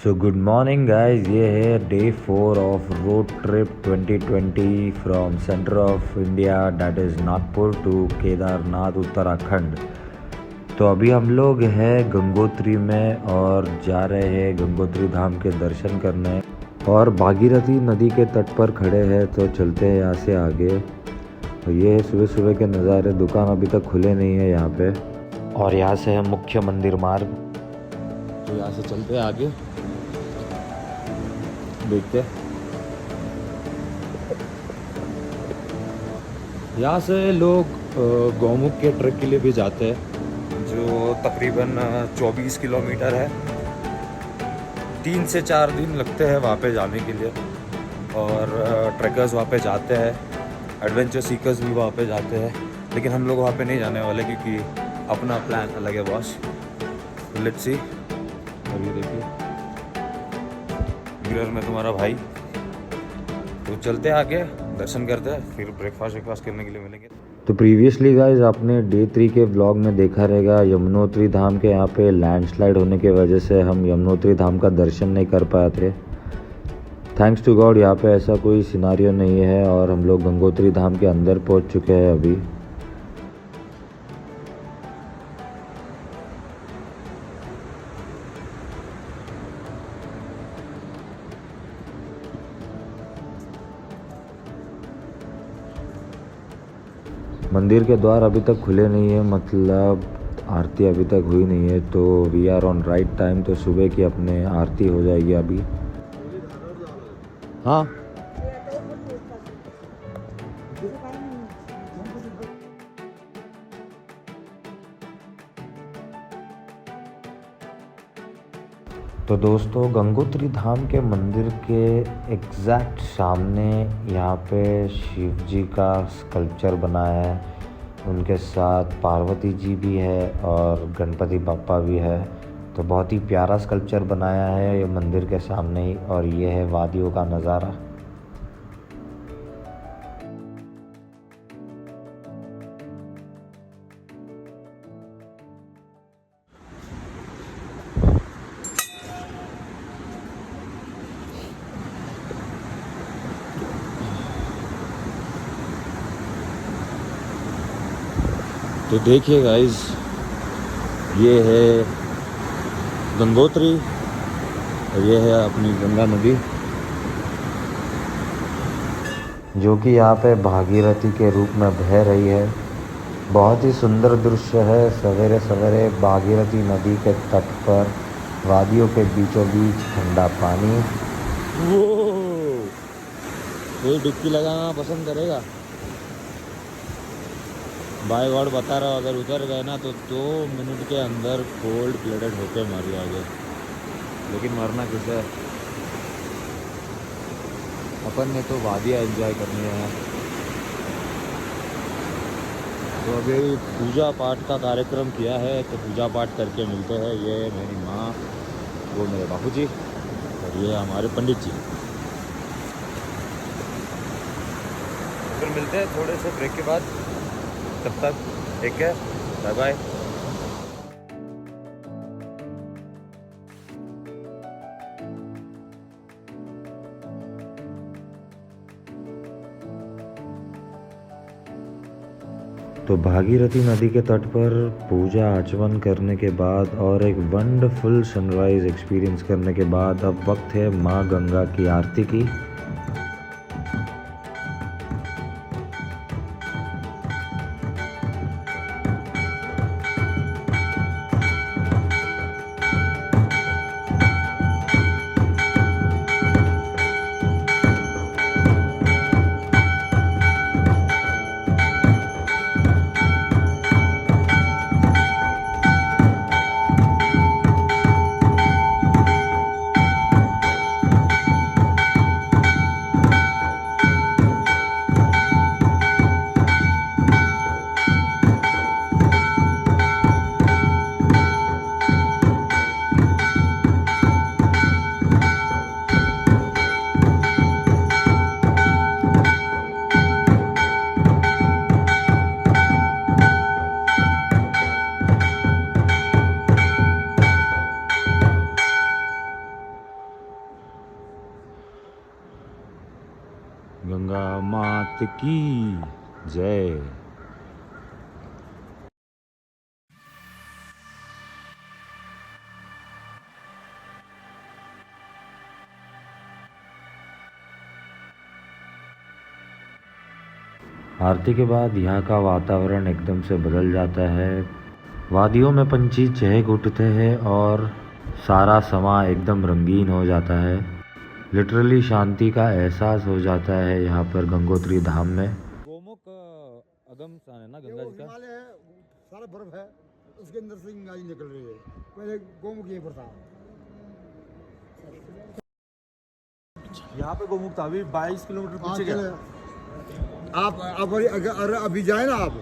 So good morning guys, ये है day 4 of road trip 2020 from centre of India that is Nagpur to Kedarnath Uttarakhand. तो अभी हम लोग हैं गंगोत्री में और जा रहे हैं गंगोत्री धाम के दर्शन करने और भागीरथी नदी के तट पर खड़े हैं। तो चलते हैं यहाँ से आगे। तो ये है सुबह सुबह के नज़ारे। दुकान अभी तक खुले नहीं है यहाँ पे और यहाँ से है मुख्य मंदिर मार्ग। तो यहाँ से चलते हैं आगे, देखते हैं। यहाँ से लोग गौमुख के ट्रैक के लिए भी जाते हैं जो तकरीबन 24 किलोमीटर है। 3 से 4 दिन लगते हैं वहाँ पे जाने के लिए और ट्रैकर्स वहाँ पे जाते हैं, एडवेंचर सीकर्स भी वहाँ पे जाते हैं। लेकिन हम लोग वहाँ पे नहीं जाने वाले क्योंकि अपना प्लान अलग है बॉस। Let's see. अभी देखिए मिरर में तुम्हारा भाई। तो चलते हैं आगे, दर्शन करते हैं, फिर ब्रेकफास्ट करने के लिए मिलेंगे। तो प्रीवियसली गाइज आपने डे 3 के ब्लॉग में देखा रहेगा यमुनोत्री धाम के यहाँ पे लैंडस्लाइड होने की वजह से हम यमुनोत्री धाम का दर्शन नहीं कर पाए थे। थैंक्स टू गॉड यहाँ पे ऐसा कोई सिनारियो नहीं है और हम लोग गंगोत्री धाम के अंदर पहुँच चुके हैं अभी। मंदिर के द्वार अभी तक खुले नहीं है, मतलब आरती अभी तक हुई नहीं है। तो we are on right time. तो सुबह की अपने आरती हो जाएगी अभी। हाँ तो दोस्तों गंगोत्री धाम के मंदिर के एग्जैक्ट सामने यहाँ पे शिव जी का स्कल्पचर बना है। उनके साथ पार्वती जी भी है और गणपति बप्पा भी है। तो बहुत ही प्यारा स्कल्पचर बनाया है ये मंदिर के सामने ही। और ये है वादियों का नज़ारा। तो देखिए गाइस, ये है गंगोत्री और ये है अपनी गंगा नदी जो कि यहाँ पे भागीरथी के रूप में बह रही है। बहुत ही सुंदर दृश्य है। सवेरे सवेरे भागीरथी नदी के तट पर वादियों के बीचों बीच ठंडा पानी। कोई डुबकी लगाना पसंद करेगा? बाय गॉड बता रहा हूँ, अगर उतर गए ना तो 2 मिनट के अंदर कोल्ड ब्लडेड होके मर जाओगे। लेकिन मरना किसे है? अपन ने तो वादियाँ एंजॉय करनी है। तो अभी पूजा पाठ का कार्यक्रम किया है, तो पूजा पाठ करके मिलते हैं। ये मेरी माँ, वो मेरे बापूजी और ये हमारे पंडित जी। फिर मिलते हैं थोड़े से ब्रेक के बाद। तब तक ठीक है, बाय बाय। तो भागीरथी नदी के तट पर पूजा आचमन करने के बाद और एक वंडरफुल सनराइज एक्सपीरियंस करने के बाद अब वक्त है माँ गंगा की आरती की। गंगा मात की जय। आरती के बाद यहाँ का वातावरण एकदम से बदल जाता है। वादियों में पंछी चहक उठते हैं और सारा समा एकदम रंगीन हो जाता है। लिटरली शांति का एहसास हो जाता है यहाँ पर गंगोत्री धाम में। गोमुख अगम स्थान है ना गंगा जी का? हिमालय है, सारा बर्फ है, उसके अंदर से गंगा जी निकल रही है। पहले गोमुख यहीं पर था। यहाँ पे गोमुख था, अभी 22 किलोमीटर पीछे गया। आप अगर अभी जाए ना, आप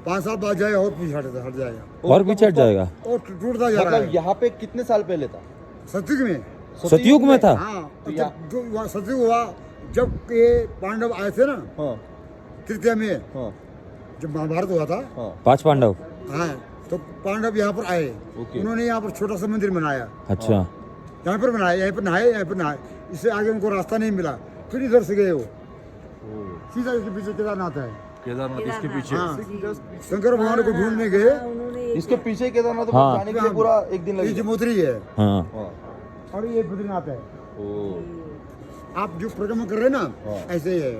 5 साल बाद जाए और पीछे हट जाएगा, और पीछे हट जाएगा और टूटता जा रहा है। मतलब यहाँ पे कितने साल पहले था? सतयुग में। सतयुग में था? हाँ, जब सतयुग हुआ, जब ये पांडव आए थे ना, हाँ, तृतीया में, हाँ, जब महाभारत हुआ था, हाँ, 5 पांडव। हाँ, तो पांडव यहाँ पर आए। ओके। उन्होंने यहाँ पर छोटा सा मंदिर बनाया, अच्छा। यहाँ पर बनाया, यहाँ पर नहाए, यहाँ पर नहाए। इससे आगे उनको रास्ता नहीं मिला, फिर इधर से गए वो। सीधा इसके पीछे केदारनाथ है। केदारनाथ इसके पीछे। हाँ, शंकर भगवान को ढूंढने गए। इसके पीछे ही केदारनाथ, हाँ। जाने के लिए पूरा एक दिन ये लगेगा। जमोत्री है हाँ। हाँ। और ये बद्रीनाथ है। ओ, आप जो परिक्रमा कर रहे हैं ना, हाँ। ऐसे ही है।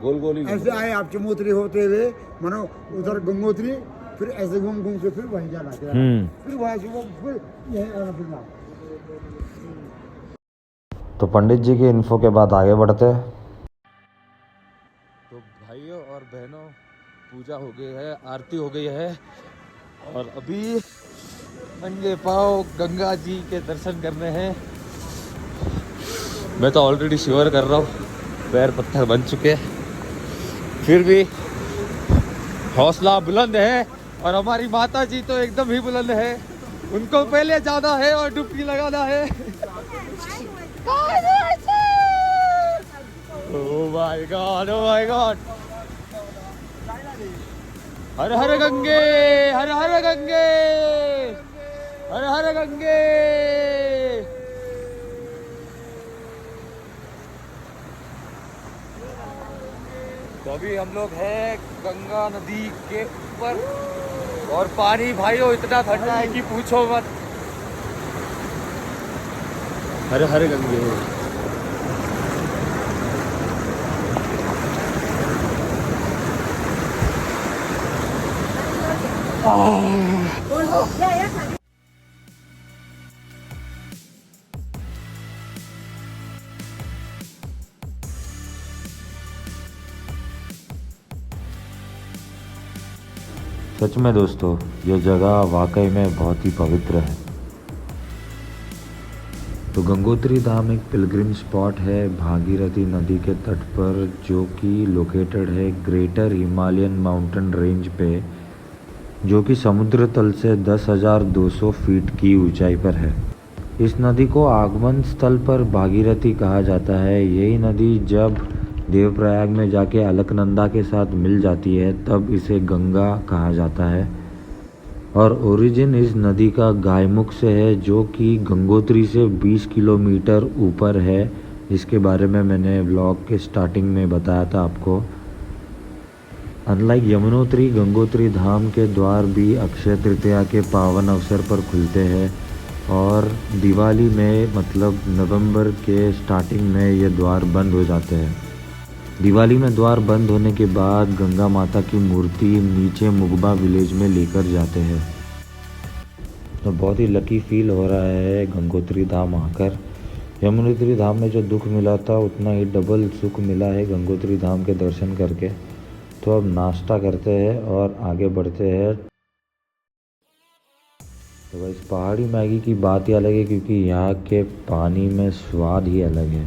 गोल गोल ही ऐसे आए आप जमोत्री होते हुए, मानो उधर गंगोत्री, फिर ऐसे घूम घूम के फिर वहीं जाना, फिर वहां से वो फिर यहीं आना फिरना। तो पंडित जी की इन्फो के बाद आगे बढ़ते हैं। तो भाइयों और बहनों, पूजा हो गई है, आरती हो गई है और अभी नंगे पाँव गंगा जी के दर्शन करने हैं। मैं तो ऑलरेडी शिवर कर रहा हूँ, पैर पत्थर बन चुके हैं, फिर भी हौसला बुलंद है। और हमारी माता जी तो एकदम ही बुलंद है, उनको पहले जाना है और डुबकी लगाना है। Oh my god, oh my god. हर हर गंगे, हर हर गंगे, हर हर गंगे। तो अभी हम लोग हैं गंगा नदी के ऊपर और पानी भाइयों इतना ठंडा है कि पूछो मत। हर हर गंगे। सच में दोस्तों, यह जगह वाकई में बहुत ही पवित्र है। तो गंगोत्री धाम एक पिलग्रिम स्पॉट है भागीरथी नदी के तट पर, जो कि लोकेटेड है ग्रेटर हिमालयन माउंटेन रेंज पे, जो कि समुद्र तल से 10,200 फीट की ऊंचाई पर है। इस नदी को आगमन स्थल पर भागीरथी कहा जाता है। यही नदी जब देवप्रयाग में जाके अलकनंदा के साथ मिल जाती है, तब इसे गंगा कहा जाता है। और ओरिजिन इस नदी का गायमुख से है, जो कि गंगोत्री से 20 किलोमीटर ऊपर है। इसके बारे में मैंने व्लॉग के स्टार्टिंग में बताया था आपको। अनलाइक यमुनोत्री, गंगोत्री धाम के द्वार भी अक्षय तृतीया के पावन अवसर पर खुलते हैं और दिवाली में मतलब नवंबर के स्टार्टिंग में ये द्वार बंद हो जाते हैं। दिवाली में द्वार बंद होने के बाद गंगा माता की मूर्ति नीचे मुगबा विलेज में लेकर जाते हैं। तो बहुत ही लकी फील हो रहा है गंगोत्री धाम आकर। यमुनोत्री धाम में जो दुख मिला था, उतना ही डबल सुख मिला है गंगोत्री धाम के दर्शन करके। तो अब नाश्ता करते हैं और आगे बढ़ते हैं। तो भाई, इस पहाड़ी मैगी की बात ही अलग है, क्योंकि यहाँ के पानी में स्वाद ही अलग है।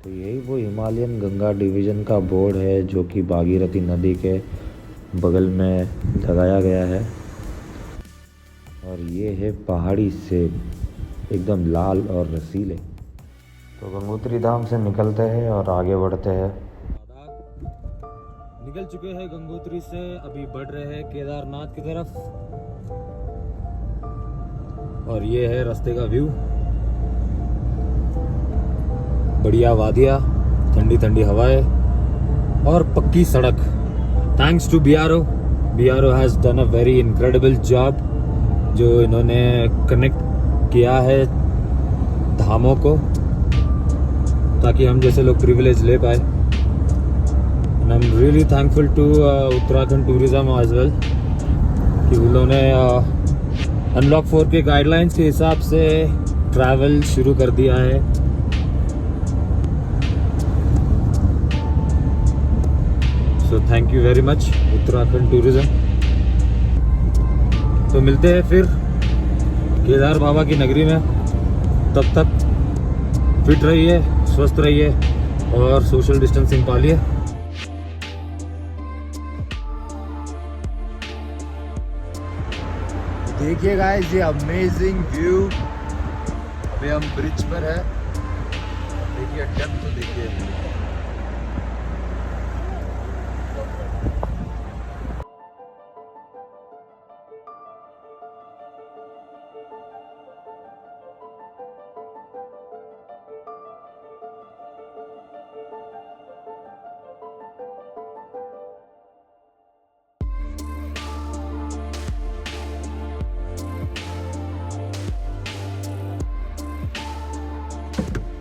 तो यही वो हिमालयन गंगा डिवीज़न का बोर्ड है, जो कि भागीरथी नदी के बगल में लगाया गया है। और ये है पहाड़ी सेब, एकदम लाल और रसीले। तो गंगोत्री धाम से निकलते हैं और आगे बढ़ते हैं। निकल चुके हैं गंगोत्री से, अभी बढ़ रहे हैं केदारनाथ की तरफ। और ये है रास्ते का व्यू, बढ़िया वादिया, ठंडी ठंडी हवाएं और पक्की सड़क। Thanks to BRO has done a very incredible job, जो इन्होंने कनेक्ट किया है धामों को ताकि हम जैसे लोग प्रिविलेज ले पाए। And I am really thankful to Uttarakhand tourism as well कि उन्होंने अनलॉक 4 के गाइडलाइंस के हिसाब से ट्रैवल शुरू कर दिया है। So thank you very much Uttarakhand tourism. तो मिलते हैं फिर केदार बाबा की नगरी में। तब तक फिट रहिए, स्वस्थ रहिए और सोशल डिस्टेंसिंग पालिए। देखिए गाइस ये अमेजिंग व्यू। अभी हम ब्रिज पर है, देखिए डेप्थ तो देखिए।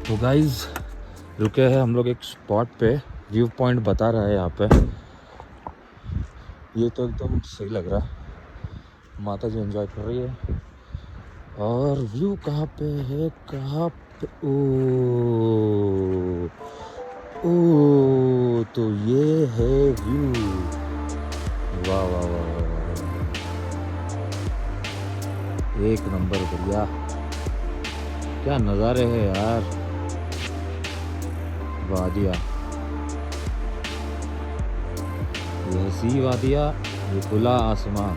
तो गाइज रुके हैं हम लोग एक स्पॉट पे, व्यू पॉइंट बता रहा है यहाँ पे। ये तो एकदम सही लग रहा है, माता जी एंजॉय कर रही है। और व्यू कहाँ पे है, कहाँ पे, ओ तो ये है व्यू। वाह वाह वाह वाह, एक नंबर बढ़िया, क्या नज़ारे हैं यार। वादिया, ये हसी वादिया, ये खुला आसमान।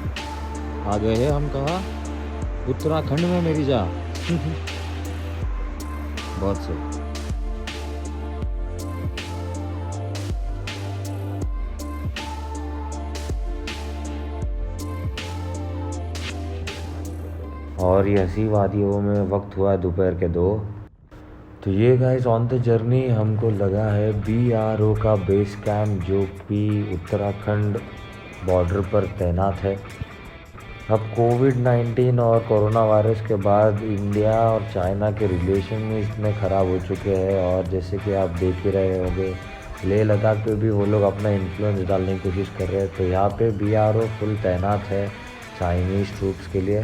आ गए हैं हम कहाँ, उत्तराखंड में मेरी जा। बहुत सही। और ये हसी वादियों में वक्त हुआ दोपहर के 2। तो ये गाइस ऑन द जर्नी हमको लगा है BRO का बेस कैंप, जो कि उत्तराखंड बॉर्डर पर तैनात है। अब कोविड-19 और कोरोना वायरस के बाद इंडिया और चाइना के रिलेशन में इतने ख़राब हो चुके हैं, और जैसे कि आप देख ही रहे होंगे लेह लद्दाख पे भी वो लोग अपना इन्फ्लुएंस डालने की कोशिश कर रहे हैं। तो यहाँ पे BRO फुल तैनात है चाइनीज़ ट्रूप्स के लिए।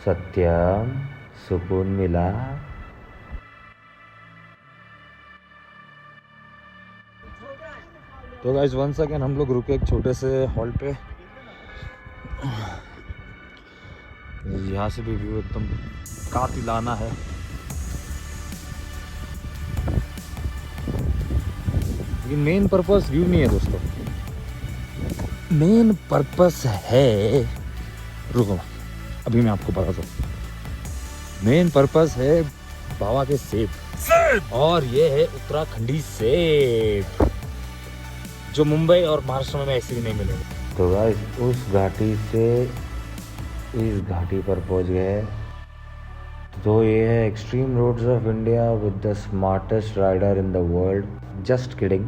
सत्यम, सुकून मिला। तो गाइस वंस अगेन हम लोग रुके एक छोटे से हॉल पे। यहाँ से भी व्यू एकदम कातिलाना है। लेकिन मेन पर्पस व्यू नहीं है दोस्तों, मेन पर्पस है, रुको अभी मैं आपको बता दूं, मेन पर्पस है बाबा के सेब। और ये है उत्तराखंडी सेब, जो मुंबई और महाराष्ट्र में ऐसे ही नहीं मिलेंगे। तो गाइस उस घाटी से इस घाटी पर पहुंच गए। तो ये है extreme roads of India with the smartest rider in the world. Just kidding.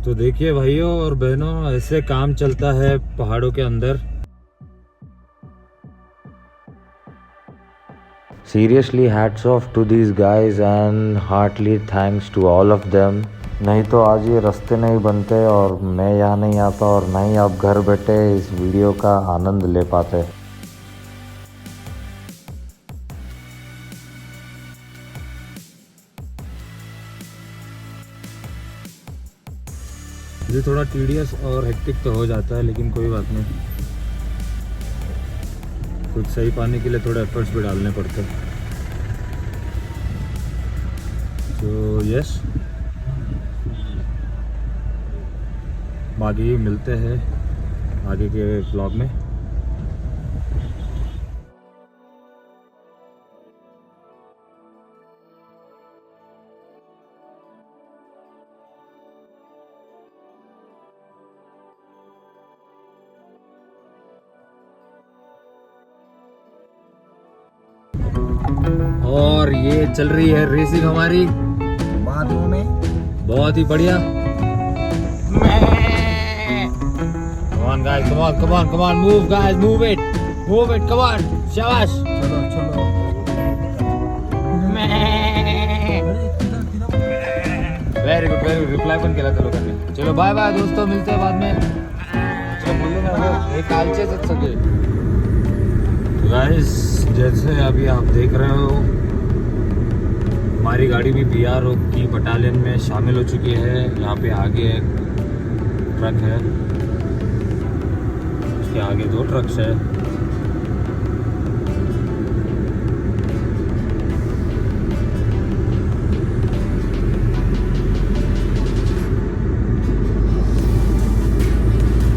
तो देखिए भाइयों और बहनों, ऐसे काम चलता है पहाड़ों के अंदर। Seriously, hats off to these guys and heartily thanks to all of them. नहीं तो आज ये रास्ते नहीं बनते और मैं यहाँ नहीं आता और ना ही आप घर बैठे इस वीडियो का आनंद ले पाते। ये थोड़ा टीडियस और हेक्टिक तो हो जाता है, लेकिन कोई बात नहीं, कुछ सही पाने के लिए थोड़े एफर्ट्स भी डालने पड़ते हैं। तो यस, बाकी मिलते हैं आगे के व्लॉग में। और ये चल रही है रेसिंग हमारी वादियों में। बहुत ही बढ़िया। Come on guys, come on, come on, come on, move guys, move it, come on, शाबाश। चलो चलो। वेरी गुड रिप्लाई पण केला त्या लोकांनी। चलो बाय बाय दोस्तों, मिलते हैं बाद में। चलो बोलो ना, हे कालचेच आहेत सगळे। गाइस जैसे अभी आप देख रहे हो, हमारी गाड़ी भी BRO की बटालियन में शामिल हो चुकी है। यहाँ पे आगे एक ट्रक है, उसके आगे 2 ट्रक्स है।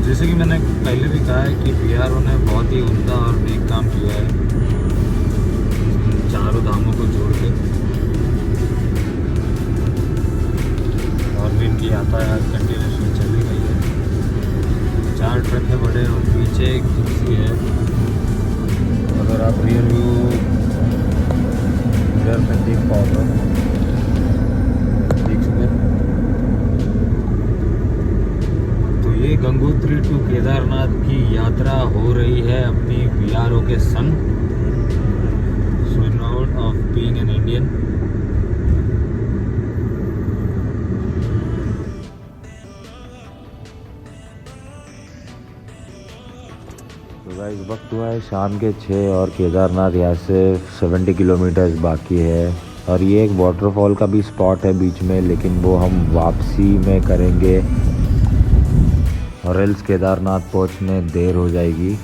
जैसे कि मैंने पहले भी कहा है कि BRO ने बहुत ही उम्दा और नेक काम किया है चारों धामों को जोड़ के, और भी इनकी यातायात कंटिन्यूसली चल ही रही है। 4 ट्रक है बड़े और पीछे एक कुर्सी है। अगर आप रियर में देख पाओगे, देख सकते हैं। तो ये गंगोत्री टू केदारनाथ की यात्रा हो रही है अपनी BRO के संग। So proud of being an Indian. तो गाइस वक्त हुआ है शाम के 6 और केदारनाथ यहाँ से 70 किलोमीटर्स बाकी है। और ये एक वाटरफॉल का भी स्पॉट है बीच में, लेकिन वो हम वापसी में करेंगे और एल्स केदारनाथ पहुँचने देर हो जाएगी।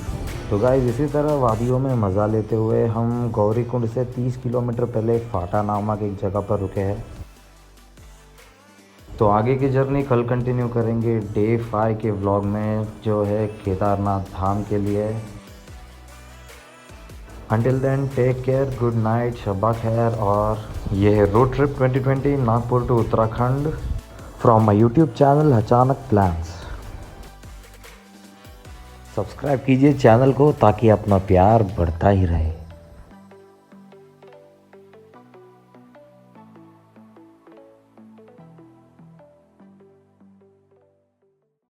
तो गाइस इसी तरह वादियों में मज़ा लेते हुए हम गौरीकुंड से 30 किलोमीटर पहले फाटा नामक एक जगह पर रुके हैं। तो आगे की जर्नी कल कंटिन्यू करेंगे डे 5 के व्लॉग में, जो है केदारनाथ धाम के लिए। Until then take care, good night, शब्बा खैर। और ये है road trip 2020 Nagpur to Uttarakhand from my YouTube channel Achanak plans. Subscribe कीजिए चैनल को ताकि अपना प्यार बढ़ता ही रहे।